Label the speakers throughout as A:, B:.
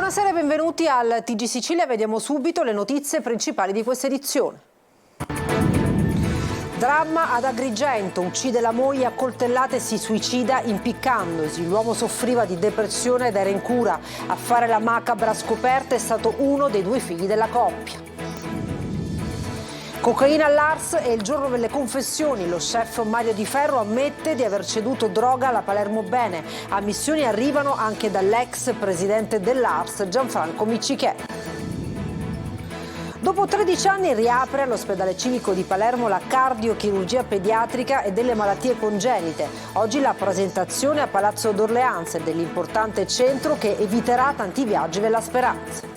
A: Buonasera e benvenuti al TG Sicilia. Vediamo subito le notizie principali di questa edizione. Dramma ad Agrigento, uccide la moglie a coltellate e si suicida impiccandosi. L'uomo soffriva di depressione ed era in cura. A fare la macabra scoperta è stato uno dei due figli della coppia. Cocaina all'Ars è il giorno delle confessioni. Lo chef Mario Di Ferro ammette di aver ceduto droga alla Palermo Bene. Ammissioni arrivano anche dall'ex presidente dell'Ars, Gianfranco Miccichè. Dopo 13 anni riapre all'ospedale civico di Palermo la cardiochirurgia pediatrica e delle malattie congenite. Oggi la presentazione a Palazzo d'Orleans dell'importante centro che eviterà tanti viaggi della speranza.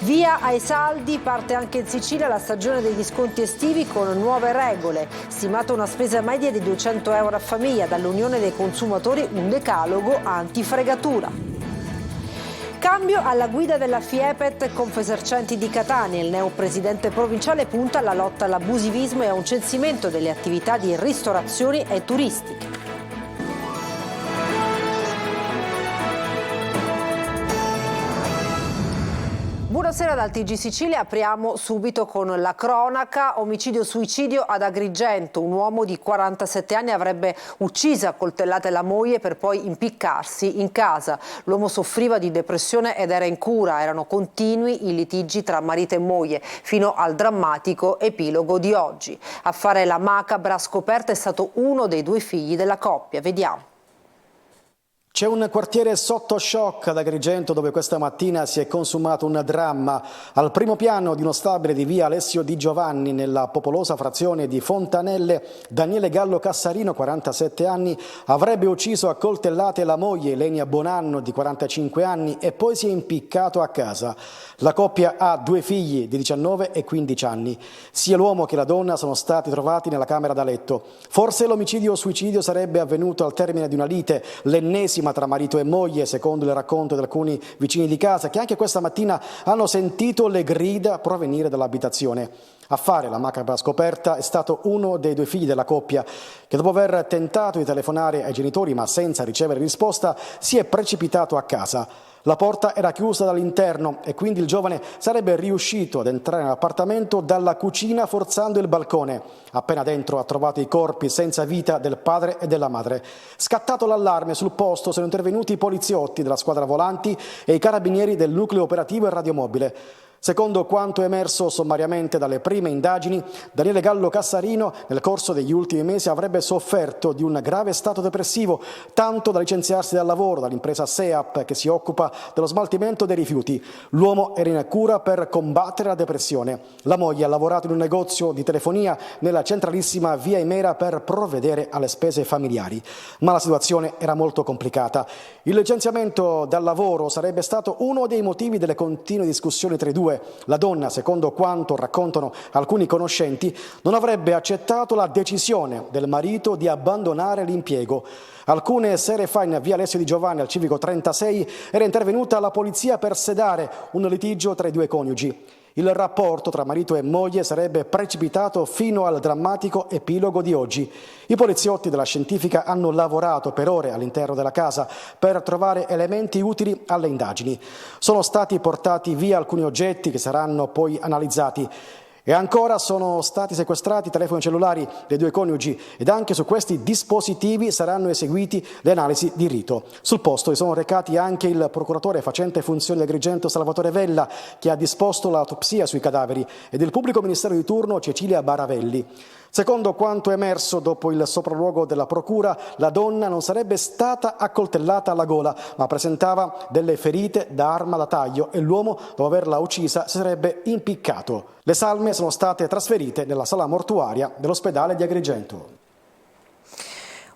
A: Via ai saldi, parte anche in Sicilia la stagione degli sconti estivi con nuove regole. Stimata una spesa media di 200 euro a famiglia, dall'Unione dei Consumatori un decalogo antifregatura. Cambio alla guida della FIEPET Confesercenti di Catania. Il neopresidente provinciale punta alla lotta all'abusivismo e a un censimento delle attività di ristorazioni e turistiche. Buonasera dal TG Sicilia, apriamo subito con la cronaca. Omicidio-suicidio ad Agrigento. Un uomo di 47 anni avrebbe ucciso a coltellate la moglie per poi impiccarsi in casa. L'uomo soffriva di depressione ed era in cura. Erano continui i litigi tra marito e moglie, fino al drammatico epilogo di oggi. A fare la macabra scoperta è stato uno dei due figli della coppia. Vediamo.
B: C'è un quartiere sotto shock ad Agrigento dove questa mattina si è consumato un dramma. Al primo piano di uno stabile di via Alessio Di Giovanni, nella popolosa frazione di Fontanelle, Daniele Gallo Cassarino, 47 anni, avrebbe ucciso a coltellate la moglie Lenia Bonanno, di 45 anni, e poi si è impiccato a casa. La coppia ha due figli di 19 e 15 anni. Sia l'uomo che la donna sono stati trovati nella camera da letto. Forse l'omicidio o suicidio sarebbe avvenuto al termine di una lite, l'ennesima tra marito e moglie, secondo il racconto di alcuni vicini di casa, che anche questa mattina hanno sentito le grida provenire dall'abitazione. A fare la macabra scoperta è stato uno dei due figli della coppia, che dopo aver tentato di telefonare ai genitori ma senza ricevere risposta, si è precipitato a casa. La porta era chiusa dall'interno e quindi il giovane sarebbe riuscito ad entrare nell'appartamento dalla cucina forzando il balcone. Appena dentro ha trovato i corpi senza vita del padre e della madre. Scattato l'allarme, sul posto sono intervenuti i poliziotti della squadra volanti e i carabinieri del nucleo operativo e radiomobile. Secondo quanto emerso sommariamente dalle prime indagini, Daniele Gallo Cassarino nel corso degli ultimi mesi avrebbe sofferto di un grave stato depressivo, tanto da licenziarsi dal lavoro dall'impresa SEAP che si occupa dello smaltimento dei rifiuti. L'uomo era in cura per combattere la depressione. La moglie ha lavorato in un negozio di telefonia nella centralissima via Imera per provvedere alle spese familiari. Ma la situazione era molto complicata. Il licenziamento dal lavoro sarebbe stato uno dei motivi delle continue discussioni tra i due. La donna, secondo quanto raccontano alcuni conoscenti, non avrebbe accettato la decisione del marito di abbandonare l'impiego. Alcune sere fa in via Alessio Di Giovanni al civico 36 era intervenuta la polizia per sedare un litigio tra i due coniugi. Il rapporto tra marito e moglie sarebbe precipitato fino al drammatico epilogo di oggi. I poliziotti della scientifica hanno lavorato per ore all'interno della casa per trovare elementi utili alle indagini. Sono stati portati via alcuni oggetti che saranno poi analizzati. E ancora sono stati sequestrati i telefoni cellulari dei due coniugi ed anche su questi dispositivi saranno eseguiti le analisi di rito. Sul posto si sono recati anche il procuratore facente funzioni di Agrigento Salvatore Vella, che ha disposto l'autopsia sui cadaveri, ed il pubblico ministero di turno Cecilia Baravelli. Secondo quanto emerso dopo il sopralluogo della procura, la donna non sarebbe stata accoltellata alla gola, ma presentava delle ferite da arma da taglio e l'uomo, dopo averla uccisa, si sarebbe impiccato. Le salme sono state trasferite nella sala mortuaria dell'ospedale di Agrigento.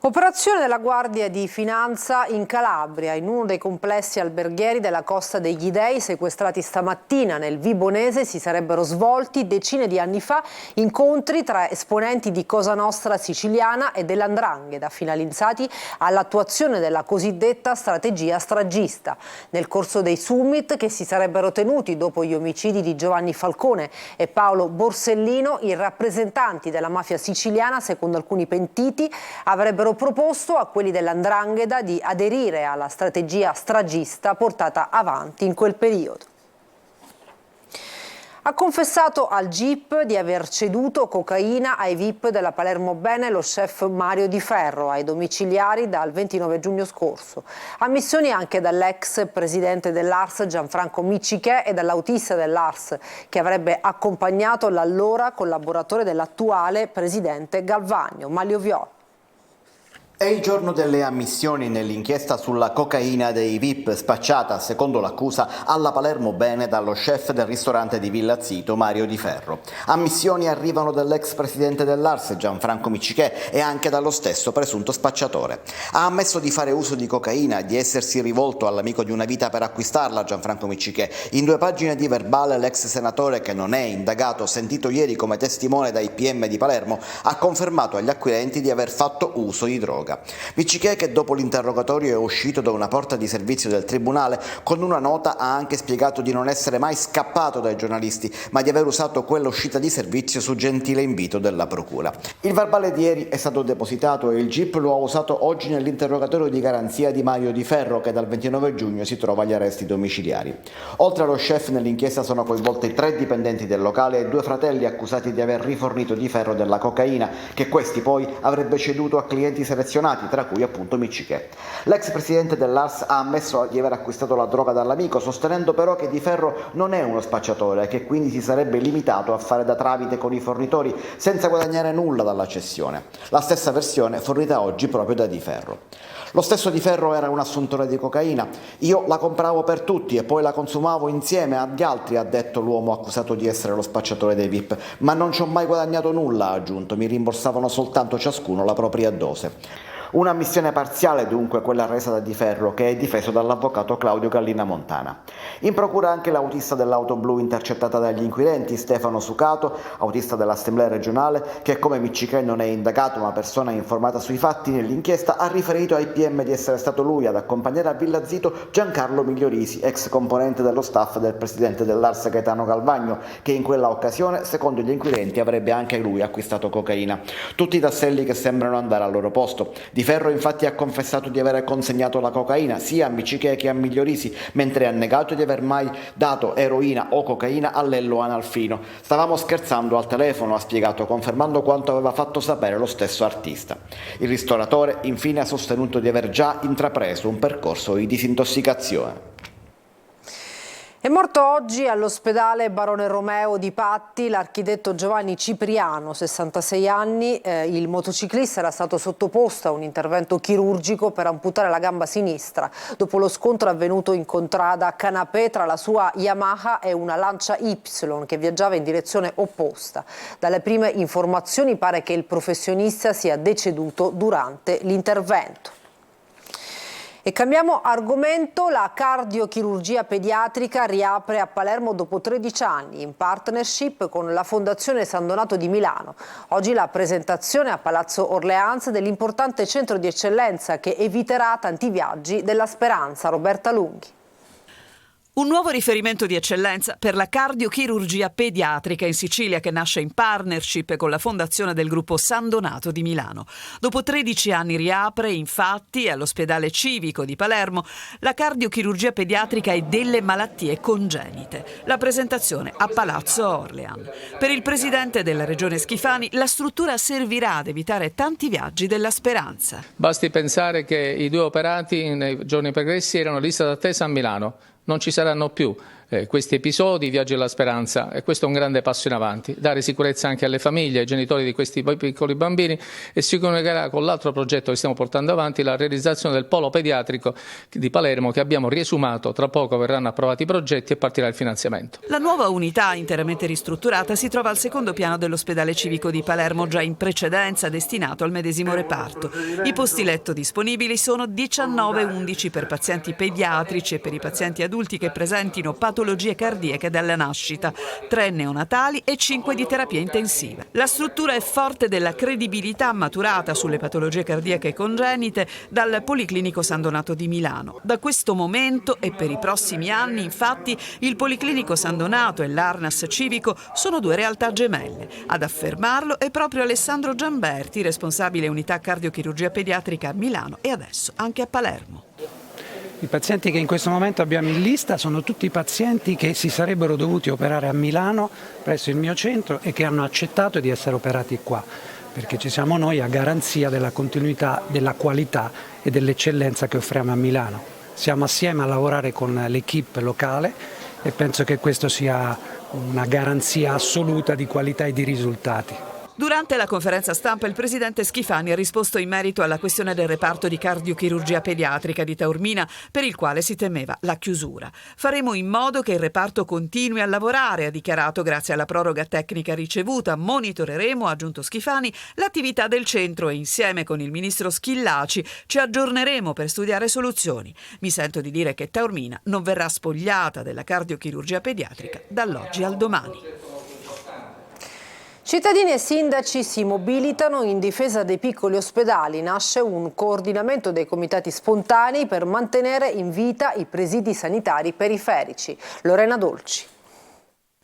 A: Operazione della Guardia di Finanza in Calabria. In uno dei complessi alberghieri della Costa degli Dei, sequestrati stamattina nel Vibonese, si sarebbero svolti decine di anni fa incontri tra esponenti di Cosa Nostra siciliana e dell''Ndrangheta, finalizzati all'attuazione della cosiddetta strategia stragista. Nel corso dei summit che si sarebbero tenuti dopo gli omicidi di Giovanni Falcone e Paolo Borsellino, i rappresentanti della mafia siciliana, secondo alcuni pentiti, avrebbero proposto a quelli dell''ndrangheta di aderire alla strategia stragista portata avanti in quel periodo. Ha confessato al GIP di aver ceduto cocaina ai VIP della Palermo Bene lo chef Mario Di Ferro ai domiciliari dal 29 giugno scorso. Ammissioni anche dall'ex presidente dell'ARS Gianfranco Miccichè e dall'autista dell'ARS che avrebbe accompagnato l'allora collaboratore dell'attuale presidente Galvagno, Manlio Viola.
C: È il giorno delle ammissioni nell'inchiesta sulla cocaina dei VIP spacciata, secondo l'accusa, alla Palermo Bene dallo chef del ristorante di Villa Zito, Mario Di Ferro. Ammissioni arrivano dall'ex presidente dell'ARS, Gianfranco Miccichè, e anche dallo stesso presunto spacciatore. Ha ammesso di fare uso di cocaina e di essersi rivolto all'amico di una vita per acquistarla, Gianfranco Miccichè. In 2 pagine di verbale l'ex senatore, che non è indagato, sentito ieri come testimone dai PM di Palermo, ha confermato agli acquirenti di aver fatto uso di droga. Miccichè, che dopo l'interrogatorio è uscito da una porta di servizio del tribunale, con una nota ha anche spiegato di non essere mai scappato dai giornalisti, ma di aver usato quella uscita di servizio su gentile invito della procura. Il verbale di ieri è stato depositato e il GIP lo ha usato oggi nell'interrogatorio di garanzia di Mario Di Ferro, che dal 29 giugno si trova agli arresti domiciliari. Oltre allo chef, nell'inchiesta sono coinvolti 3 dipendenti del locale e 2 fratelli accusati di aver rifornito Di Ferro della cocaina, che questi poi avrebbe ceduto a clienti selezionati, tra cui appunto Miccichè. L'ex presidente dell'ARS ha ammesso di aver acquistato la droga dall'amico, sostenendo però che Di Ferro non è uno spacciatore e che quindi si sarebbe limitato a fare da tramite con i fornitori senza guadagnare nulla dalla cessione. La stessa versione fornita oggi proprio da Di Ferro. Lo stesso Di Ferro era un assuntore di cocaina. Io la compravo per tutti e poi la consumavo insieme agli altri, ha detto l'uomo accusato di essere lo spacciatore dei VIP. Ma non ci ho mai guadagnato nulla, ha aggiunto, mi rimborsavano soltanto ciascuno la propria dose. Una ammissione parziale dunque quella resa da Di Ferro, che è difeso dall'avvocato Claudio Gallina Montana. In procura anche l'autista dell'auto blu intercettata dagli inquirenti, Stefano Sucato, autista dell'Assemblea regionale, che come Miccichè non è indagato ma persona informata sui fatti nell'inchiesta, ha riferito ai PM di essere stato lui ad accompagnare a Villa Zito Giancarlo Migliorisi, ex componente dello staff del presidente dell'ARS Gaetano Galvagno, che in quella occasione, secondo gli inquirenti, avrebbe anche lui acquistato cocaina. Tutti i tasselli che sembrano andare al loro posto. Di Ferro infatti ha confessato di aver consegnato la cocaina sia a Miccichè che a Migliorisi, mentre ha negato di aver mai dato eroina o cocaina a Lello Analfino. Stavamo scherzando al telefono, ha spiegato, confermando quanto aveva fatto sapere lo stesso artista. Il ristoratore infine ha sostenuto di aver già intrapreso un percorso di disintossicazione.
A: È morto oggi all'ospedale Barone Romeo di Patti l'architetto Giovanni Cipriano, 66 anni. Il motociclista era stato sottoposto a un intervento chirurgico per amputare la gamba sinistra dopo lo scontro avvenuto in contrada Canapè tra la sua Yamaha e una Lancia Y che viaggiava in direzione opposta. Dalle prime informazioni pare che il professionista sia deceduto durante l'intervento. E cambiamo argomento, la cardiochirurgia pediatrica riapre a Palermo dopo 13 anni in partnership con la Fondazione San Donato di Milano. Oggi la presentazione a Palazzo Orleans dell'importante centro di eccellenza che eviterà tanti viaggi della speranza. Roberta Lunghi.
D: Un nuovo riferimento di eccellenza per la cardiochirurgia pediatrica in Sicilia, che nasce in partnership con la fondazione del gruppo San Donato di Milano. Dopo 13 anni riapre, infatti, all'ospedale civico di Palermo la cardiochirurgia pediatrica e delle malattie congenite. La presentazione a Palazzo Orleans. Per il presidente della regione Schifani, la struttura servirà ad evitare tanti viaggi della speranza.
E: Basti pensare che i 2 operati nei giorni pregressi erano lista d'attesa a Milano. Non ci saranno più questi episodi, viaggi alla speranza, e questo è un grande passo in avanti, dare sicurezza anche alle famiglie, ai genitori di questi piccoli bambini, e si collegherà con l'altro progetto che stiamo portando avanti, la realizzazione del polo pediatrico di Palermo, che abbiamo riesumato. Tra poco verranno approvati i progetti e partirà il finanziamento.
D: La nuova unità, interamente ristrutturata, si trova al secondo piano dell'ospedale civico di Palermo, già in precedenza destinato al medesimo reparto. I posti letto disponibili sono 19-11 per pazienti pediatrici e per i pazienti adulti che presentino patologie patologie cardiache dalla nascita, 3 neonatali e 5 di terapia intensiva. La struttura è forte della credibilità maturata sulle patologie cardiache congenite dal Policlinico San Donato di Milano. Da questo momento e per i prossimi anni, infatti, il Policlinico San Donato e l'Arnas Civico sono 2 realtà gemelle. Ad affermarlo è proprio Alessandro Giamberti, responsabile unità cardiochirurgia pediatrica a Milano e adesso anche a Palermo.
F: I pazienti che in questo momento abbiamo in lista sono tutti pazienti che si sarebbero dovuti operare a Milano presso il mio centro e che hanno accettato di essere operati qua, perché ci siamo noi a garanzia della continuità, della qualità e dell'eccellenza che offriamo a Milano. Siamo assieme a lavorare con l'equipe locale e penso che questo sia una garanzia assoluta di qualità e di risultati.
D: Durante la conferenza stampa il presidente Schifani ha risposto in merito alla questione del reparto di cardiochirurgia pediatrica di Taormina, per il quale si temeva la chiusura. Faremo in modo che il reparto continui a lavorare, ha dichiarato, grazie alla proroga tecnica ricevuta. Monitoreremo, ha aggiunto Schifani, l'attività del centro e insieme con il ministro Schillaci ci aggiorneremo per studiare soluzioni. Mi sento di dire che Taormina non verrà spogliata della cardiochirurgia pediatrica dall'oggi al domani.
A: Cittadini e sindaci si mobilitano in difesa dei piccoli ospedali. Nasce un coordinamento dei comitati spontanei per mantenere in vita i presidi sanitari periferici. Lorena Dolci.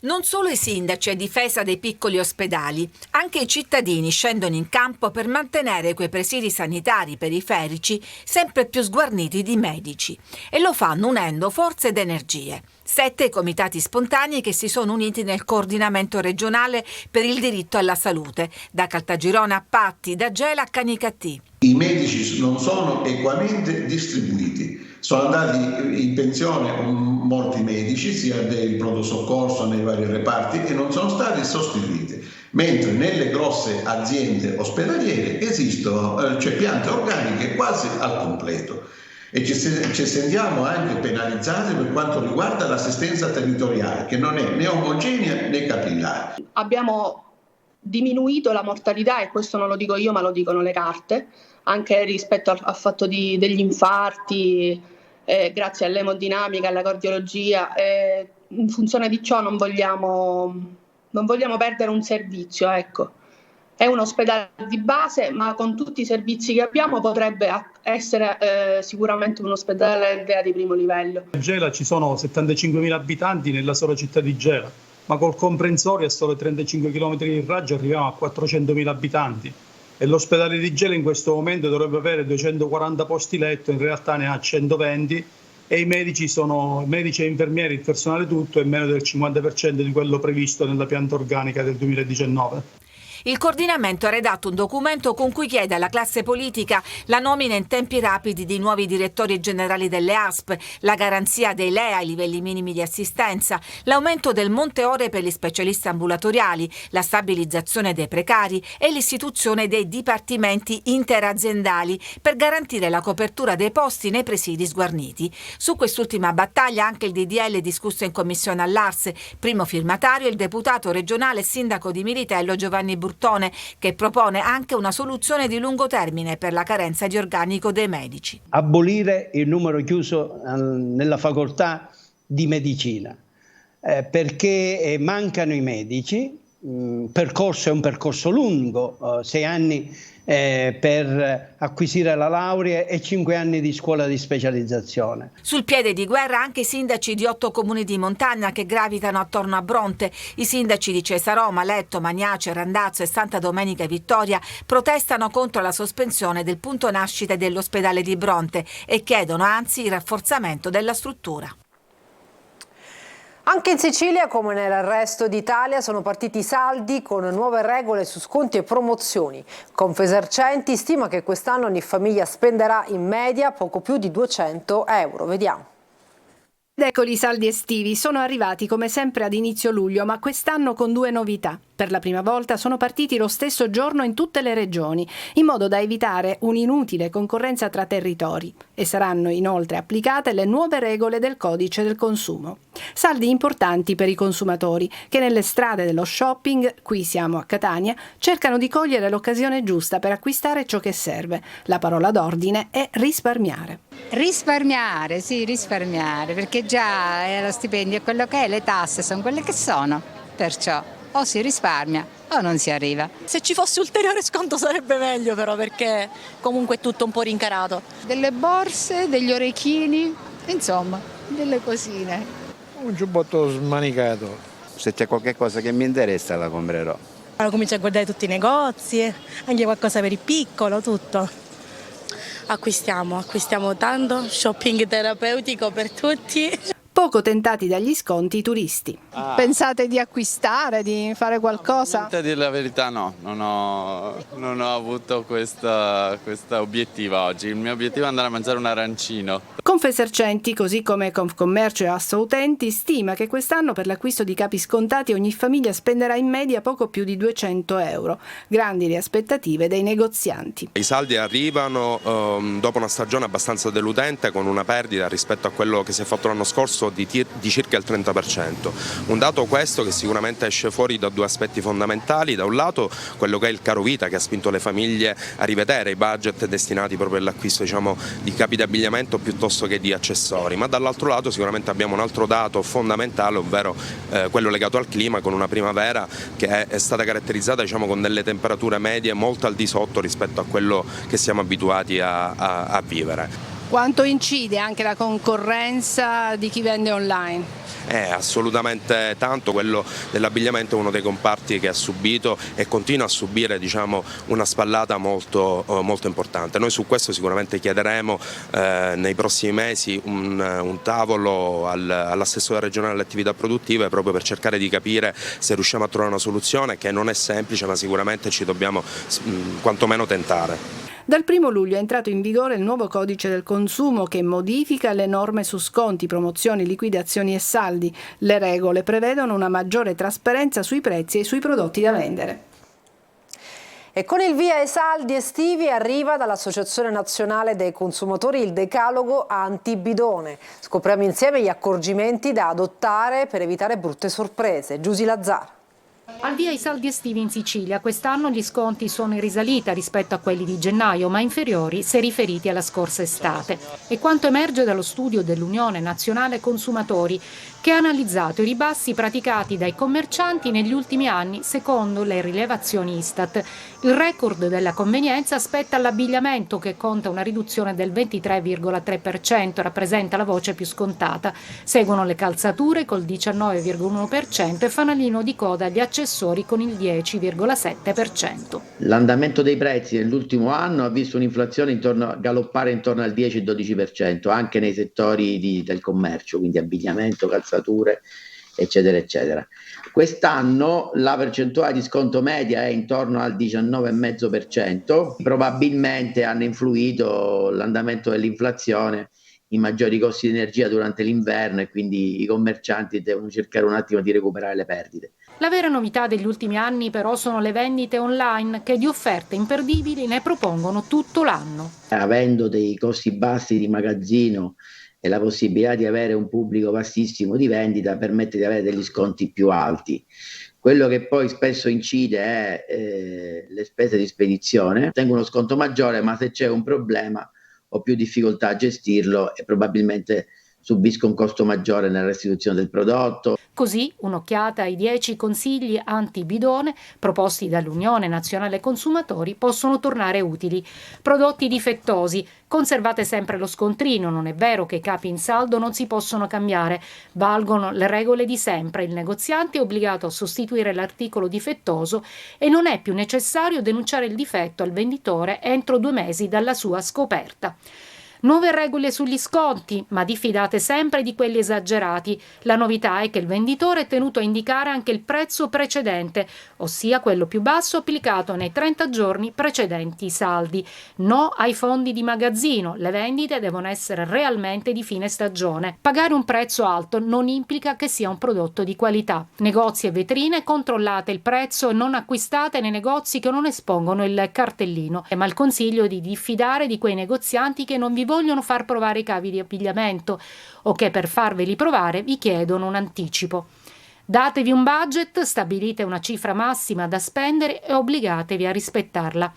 G: Non solo i sindaci a difesa dei piccoli ospedali, anche i cittadini scendono in campo per mantenere quei presidi sanitari periferici sempre più sguarniti di medici e lo fanno unendo forze ed energie. 7 comitati spontanei che si sono uniti nel coordinamento regionale per il diritto alla salute, da Caltagirone a Patti, da Gela a Canicattì.
H: I medici non sono equamente distribuiti. Sono andati in pensione molti medici, sia del pronto soccorso nei vari reparti, e non sono stati sostituiti. Mentre nelle grosse aziende ospedaliere esistono piante organiche quasi al completo. E ci sentiamo anche penalizzati per quanto riguarda l'assistenza territoriale, che non è né omogenea né capillare.
I: Abbiamo diminuito la mortalità, e questo non lo dico io ma lo dicono le carte, anche rispetto al fatto degli infarti, grazie all'emodinamica, alla cardiologia. In funzione di ciò non vogliamo perdere un servizio, ecco. È un ospedale di base, ma con tutti i servizi che abbiamo potrebbe essere sicuramente un ospedale di primo livello.
J: A Gela ci sono 75.000 abitanti nella sola città di Gela, ma col comprensorio a solo 35 km di raggio arriviamo a 400.000 abitanti. E l'ospedale di Gela in questo momento dovrebbe avere 240 posti letto, in realtà ne ha 120, e i medici e infermieri, il personale tutto, è meno del 50% di quello previsto nella pianta organica del 2019.
G: Il coordinamento ha redatto un documento con cui chiede alla classe politica la nomina in tempi rapidi di nuovi direttori generali delle ASP, la garanzia dei LEA ai livelli minimi di assistenza, l'aumento del monte ore per gli specialisti ambulatoriali, la stabilizzazione dei precari e l'istituzione dei dipartimenti interaziendali per garantire la copertura dei posti nei presidi sguarniti. Su quest'ultima battaglia anche il DDL discusso in commissione all'Ars, primo firmatario il deputato regionale e sindaco di Militello Giovanni Burtone, che propone anche una soluzione di lungo termine per la carenza di organico dei medici.
K: Abolire il numero chiuso nella facoltà di medicina, perché mancano i medici. Percorso è un percorso lungo, 6 anni per acquisire la laurea e 5 anni di scuola di specializzazione.
G: Sul piede di guerra anche i sindaci di 8 comuni di montagna che gravitano attorno a Bronte. I sindaci di Cesaroma, Letto, Magnace, Randazzo e Santa Domenica Vittoria protestano contro la sospensione del punto nascita dell'ospedale di Bronte e chiedono anzi il rafforzamento della struttura.
A: Anche in Sicilia, come nel resto d'Italia, sono partiti i saldi con nuove regole su sconti e promozioni. Confesercenti stima che quest'anno ogni famiglia spenderà in media poco più di 200 euro. Vediamo.
L: Ed eccoli i saldi estivi, sono arrivati come sempre ad inizio luglio, ma quest'anno con 2 novità. Per la prima volta sono partiti lo stesso giorno in tutte le regioni, in modo da evitare un'inutile concorrenza tra territori, e saranno inoltre applicate le nuove regole del codice del consumo. Saldi importanti per i consumatori che nelle strade dello shopping, qui siamo a Catania, cercano di cogliere l'occasione giusta per acquistare ciò che serve. La parola d'ordine è risparmiare.
M: Risparmiare, sì, risparmiare, perché già lo stipendio è quello che è, le tasse sono quelle che sono, perciò o si risparmia o non si arriva.
N: Se ci fosse ulteriore sconto sarebbe meglio però, perché comunque è tutto un po' rincarato.
M: Delle borse, degli orecchini, insomma, delle cosine.
O: Un giubbotto smanicato.
P: Se c'è qualche cosa che mi interessa la comprerò.
N: Allora comincio a guardare tutti i negozi, anche qualcosa per il piccolo, tutto. Acquistiamo tanto, shopping terapeutico per tutti.
L: Poco tentati dagli sconti i turisti.
Q: Pensate di acquistare, di fare qualcosa?
R: A dire la verità no, non ho avuto questa obiettiva oggi. Il mio obiettivo è andare a mangiare un arancino.
L: Confesercenti, così come Confcommercio e Assoutenti, stima che quest'anno per l'acquisto di capi scontati ogni famiglia spenderà in media poco più di 200 euro. Grandi le aspettative dei negozianti.
S: I saldi arrivano dopo una stagione abbastanza deludente, con una perdita rispetto a quello che si è fatto l'anno scorso di circa il 30%. Un dato questo che sicuramente esce fuori da due aspetti fondamentali: da un lato quello che è il caro vita, che ha spinto le famiglie a rivedere i budget destinati proprio all'acquisto di capi di abbigliamento piuttosto che di accessori, ma dall'altro lato sicuramente abbiamo un altro dato fondamentale, ovvero quello legato al clima, con una primavera che è stata caratterizzata con delle temperature medie molto al di sotto rispetto a quello che siamo abituati a vivere.
Q: Quanto incide anche la concorrenza di chi vende online?
S: Assolutamente tanto. Quello dell'abbigliamento è uno dei comparti che ha subito e continua a subire una spallata molto importante. Noi su questo sicuramente chiederemo nei prossimi mesi un tavolo all'assessore regionale alle attività produttive, proprio per cercare di capire se riusciamo a trovare una soluzione che non è semplice, ma sicuramente ci dobbiamo quantomeno tentare.
L: Dal 1 luglio è entrato in vigore il nuovo codice del consumo che modifica le norme su sconti, promozioni, liquidazioni e saldi. Le regole prevedono una maggiore trasparenza sui prezzi e sui prodotti da vendere.
A: E con il via ai saldi estivi arriva dall'Associazione Nazionale dei Consumatori il decalogo antibidone. Scopriamo insieme gli accorgimenti da adottare per evitare brutte sorprese. Giusy Lazzaro.
T: Al via i saldi estivi in Sicilia, quest'anno gli sconti sono in risalita rispetto a quelli di gennaio, ma inferiori se riferiti alla scorsa estate. È quanto emerge dallo studio dell'Unione Nazionale Consumatori, che ha analizzato i ribassi praticati dai commercianti negli ultimi anni secondo le rilevazioni Istat. Il record della convenienza spetta all'abbigliamento, che conta una riduzione del 23,3%, rappresenta la voce più scontata. Seguono le calzature col 19,1% e fanalino di coda gli accessori con il 10,7%.
U: L'andamento dei prezzi nell'ultimo anno ha visto un'inflazione galoppare intorno al 10-12%, anche nei settori del commercio, quindi abbigliamento, calzature, eccetera, eccetera. Quest'anno la percentuale di sconto media è intorno al 19,5%, probabilmente hanno influito l'andamento dell'inflazione, i maggiori costi di energia durante l'inverno, e quindi i commercianti devono cercare un attimo di recuperare le perdite.
T: La vera novità degli ultimi anni però sono le vendite online, che di offerte imperdibili ne propongono tutto l'anno.
U: Avendo dei costi bassi di magazzino e la possibilità di avere un pubblico vastissimo di vendita, permette di avere degli sconti più alti. Quello che poi spesso incide è le spese di spedizione. Tengo uno sconto maggiore, ma se c'è un problema ho più difficoltà a gestirlo e probabilmente subisco un costo maggiore nella restituzione del prodotto.
T: Così un'occhiata ai 10 consigli anti-bidone proposti dall'Unione Nazionale Consumatori possono tornare utili. Prodotti difettosi. Conservate sempre lo scontrino, non è vero che i capi in saldo non si possono cambiare. Valgono le regole di sempre, il negoziante è obbligato a sostituire l'articolo difettoso e non è più necessario denunciare il difetto al venditore entro 2 mesi dalla sua scoperta. Nuove regole sugli sconti, ma diffidate sempre di quelli esagerati. La novità è che il venditore è tenuto a indicare anche il prezzo precedente, ossia quello più basso applicato nei 30 giorni precedenti i saldi. No ai fondi di magazzino, le vendite devono essere realmente di fine stagione. Pagare un prezzo alto non implica che sia un prodotto di qualità. Negozi e vetrine, controllate il prezzo e non acquistate nei negozi che non espongono il cartellino. Ma il consiglio è di diffidare di quei negozianti che non vi vogliono far provare i cavi di abbigliamento o che per farveli provare vi chiedono un anticipo. Datevi un budget, stabilite una cifra massima da spendere e obbligatevi a rispettarla.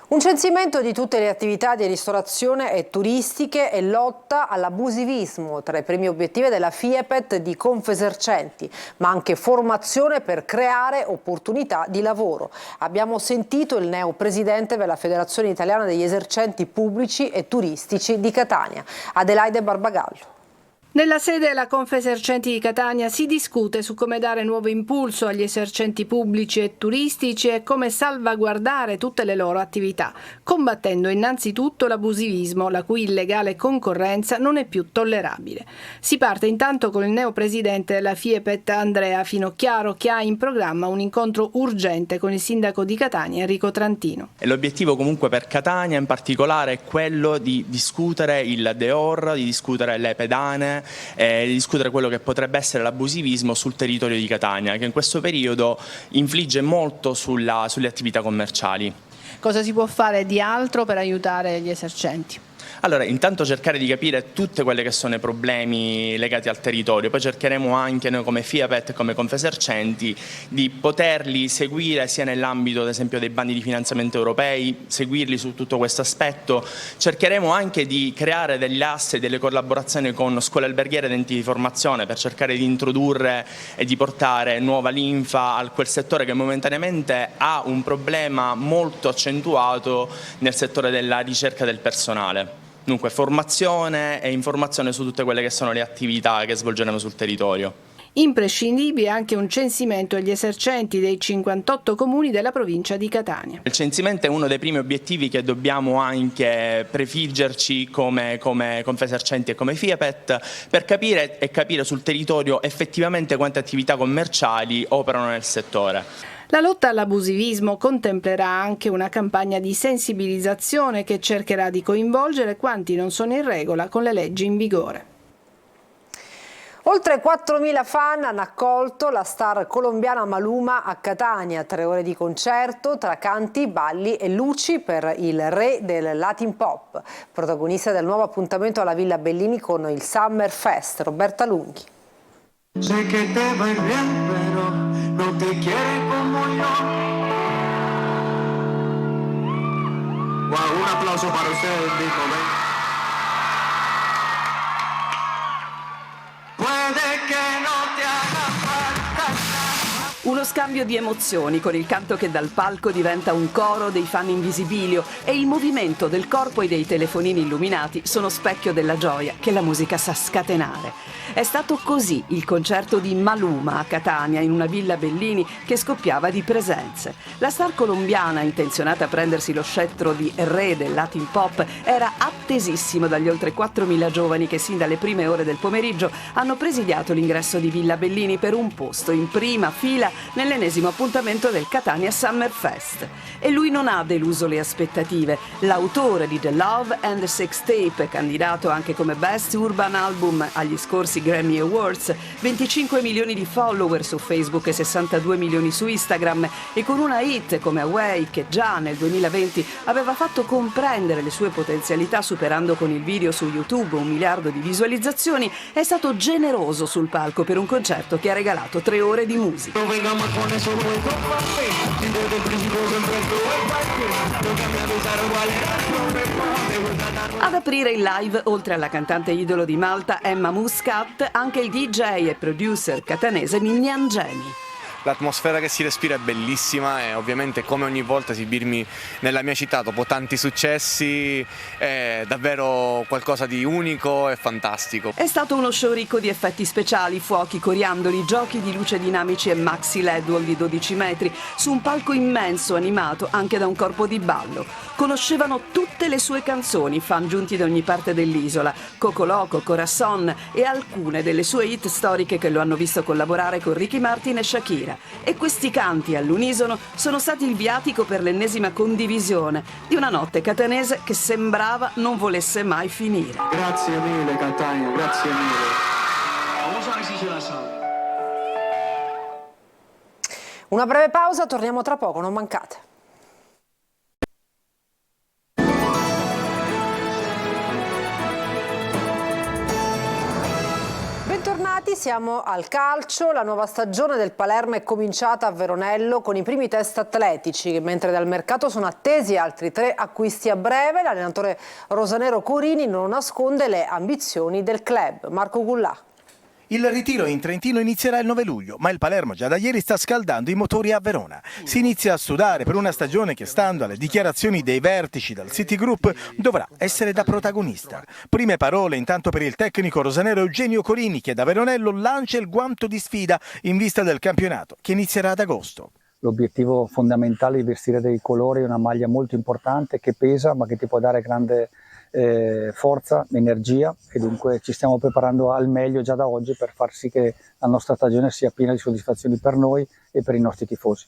A: Un censimento di tutte le attività di ristorazione e turistiche e lotta all'abusivismo tra i primi obiettivi della FIEPET di Confesercenti, ma anche formazione per creare opportunità di lavoro. Abbiamo sentito il neopresidente della Federazione Italiana degli Esercenti Pubblici e Turistici di Catania, Adelaide Barbagallo.
L: Nella sede della Confesercenti di Catania si discute su come dare nuovo impulso agli esercenti pubblici e turistici e come salvaguardare tutte le loro attività, combattendo innanzitutto l'abusivismo, la cui illegale concorrenza non è più tollerabile. Si parte intanto con il neopresidente della FIEPET Andrea Finocchiaro, che ha in programma un incontro urgente con il sindaco di Catania Enrico Trantino.
B: E l'obiettivo comunque per Catania in particolare è quello di discutere il DEOR, di discutere le pedane, di discutere quello che potrebbe essere l'abusivismo sul territorio di Catania, che in questo periodo infligge molto sulle attività commerciali.
L: Cosa si può fare di altro per aiutare gli esercenti?
B: Allora, intanto cercare di capire tutte quelle che sono i problemi legati al territorio, poi cercheremo anche noi come FIAPET e come Confesercenti di poterli seguire sia nell'ambito ad esempio dei bandi di finanziamento europei, seguirli su tutto questo aspetto. Cercheremo anche di creare degli assi e delle collaborazioni con scuole alberghiere ed enti di formazione per cercare di introdurre e di portare nuova linfa a quel settore che momentaneamente ha un problema molto accentuato nel settore della ricerca del personale. Dunque formazione e informazione su tutte quelle che sono le attività che svolgeremo sul territorio.
L: Imprescindibile anche un censimento degli esercenti dei 58 comuni della provincia di Catania.
B: Il censimento è uno dei primi obiettivi che dobbiamo anche prefiggerci come Confesercenti e come FIAPET per capire sul territorio effettivamente quante attività commerciali operano nel settore.
L: La lotta all'abusivismo contemplerà anche una campagna di sensibilizzazione che cercherà di coinvolgere quanti non sono in regola con le leggi in vigore.
A: Oltre 4.000 fan hanno accolto la star colombiana Maluma a Catania. 3 ore di concerto tra canti, balli e luci per il re del Latin Pop, protagonista del nuovo appuntamento alla Villa Bellini con il Summer Fest, Roberta Lunghi.
V: Sé que te va bien, pero no te quiere como yo. Wow, un applauso para ustedes, Nico. Puede que no te haga falta.
D: Uno scambio di emozioni con il canto che dal palco diventa un coro dei fan in visibilio e il movimento del corpo e dei telefonini illuminati sono specchio della gioia che la musica sa scatenare. È stato così il concerto di Maluma a Catania in una Villa Bellini che scoppiava di presenze. La star colombiana, intenzionata a prendersi lo scettro di re del Latin Pop, era attesissimo dagli oltre 4.000 giovani che sin dalle prime ore del pomeriggio hanno presidiato l'ingresso di Villa Bellini per un posto in prima fila nell'ennesimo appuntamento del Catania Summer Fest. E lui non ha deluso le aspettative. L'autore di The Love and the Sex Tape, candidato anche come Best Urban Album agli scorsi Grammy Awards, 25 milioni di follower su Facebook e 62 milioni su Instagram, e con una hit come Away che già nel 2020 aveva fatto comprendere le sue potenzialità superando con il video su YouTube 1 miliardo di visualizzazioni, è stato generoso sul palco per un concerto che ha regalato 3 ore di musica. Ad aprire il live, oltre alla cantante idolo di Malta Emma Muscat, anche il DJ e producer catanese Nignangemi.
C: l'atmosfera che si respira è bellissima e ovviamente come ogni volta esibirmi nella mia città dopo tanti successi è davvero qualcosa di unico e fantastico.
D: È stato uno show ricco di effetti speciali, fuochi, coriandoli, giochi di luce dinamici e maxi LED wall di 12 metri su un palco immenso animato anche da un corpo di ballo. Conoscevano tutte le sue canzoni, fan giunti da ogni parte dell'isola, Coco Loco, Corazon e alcune delle sue hit storiche che lo hanno visto collaborare con Ricky Martin e Shakira. E questi canti all'unisono sono stati il viatico per l'ennesima condivisione di una notte catanese che sembrava non volesse mai finire.
V: Grazie mille Catania, grazie mille.
A: Una breve pausa, torniamo tra poco, non mancate. Bentornati, siamo al calcio. La nuova stagione del Palermo è cominciata a Veronello con i primi test atletici, mentre dal mercato sono attesi altri 3 acquisti a breve. L'allenatore rosanero Corini non nasconde le ambizioni del club. Marco Gullà.
E: Il ritiro in Trentino inizierà il 9 luglio, ma il Palermo già da ieri sta scaldando i motori a Verona. Si inizia a sudare per una stagione che, stando alle dichiarazioni dei vertici del City Group, dovrà essere da protagonista. Prime parole intanto per il tecnico rosanero Eugenio Corini, che da Veronello lancia il guanto di sfida in vista del campionato, che inizierà ad agosto.
W: L'obiettivo fondamentale di vestire dei colori è una maglia molto importante che pesa ma che ti può dare grande forza, energia, e dunque ci stiamo preparando al meglio già da oggi per far sì che la nostra stagione sia piena di soddisfazioni per noi e per i nostri tifosi.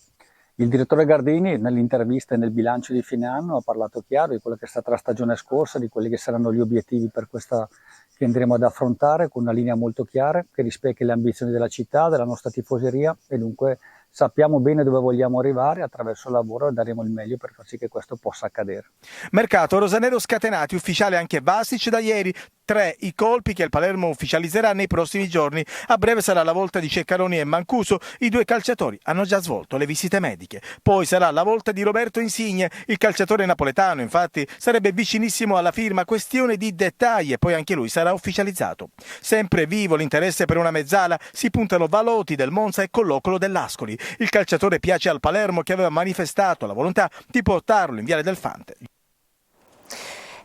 W: Il direttore Gardini nell'intervista e nel bilancio di fine anno ha parlato chiaro di quella che è stata la stagione scorsa, di quelli che saranno gli obiettivi per questa che andremo ad affrontare, con una linea molto chiara che rispecchi le ambizioni della città, della nostra tifoseria, e dunque sappiamo bene dove vogliamo arrivare, attraverso il lavoro daremo il meglio per far sì che questo possa accadere.
E: Mercato rosanero scatenati, ufficiale anche Vasic da ieri. 3 i colpi che il Palermo ufficializzerà nei prossimi giorni. A breve sarà la volta di Ceccaroni e Mancuso. I 2 calciatori hanno già svolto le visite mediche. Poi sarà la volta di Roberto Insigne. Il calciatore napoletano, infatti, sarebbe vicinissimo alla firma, questione di dettagli, e poi anche lui sarà ufficializzato. Sempre vivo l'interesse per una mezzala, si puntano Valoti del Monza e Collocolo dell'Ascoli. Il calciatore piace al Palermo, che aveva manifestato la volontà di portarlo in Viale del Fante.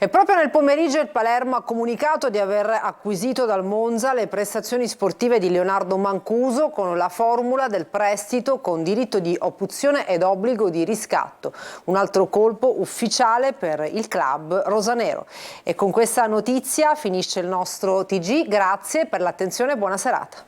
A: E proprio nel pomeriggio il Palermo ha comunicato di aver acquisito dal Monza le prestazioni sportive di Leonardo Mancuso con la formula del prestito con diritto di opzione ed obbligo di riscatto. Un altro colpo ufficiale per il club rosanero. E con questa notizia finisce il nostro TG. Grazie per l'attenzione e buona serata.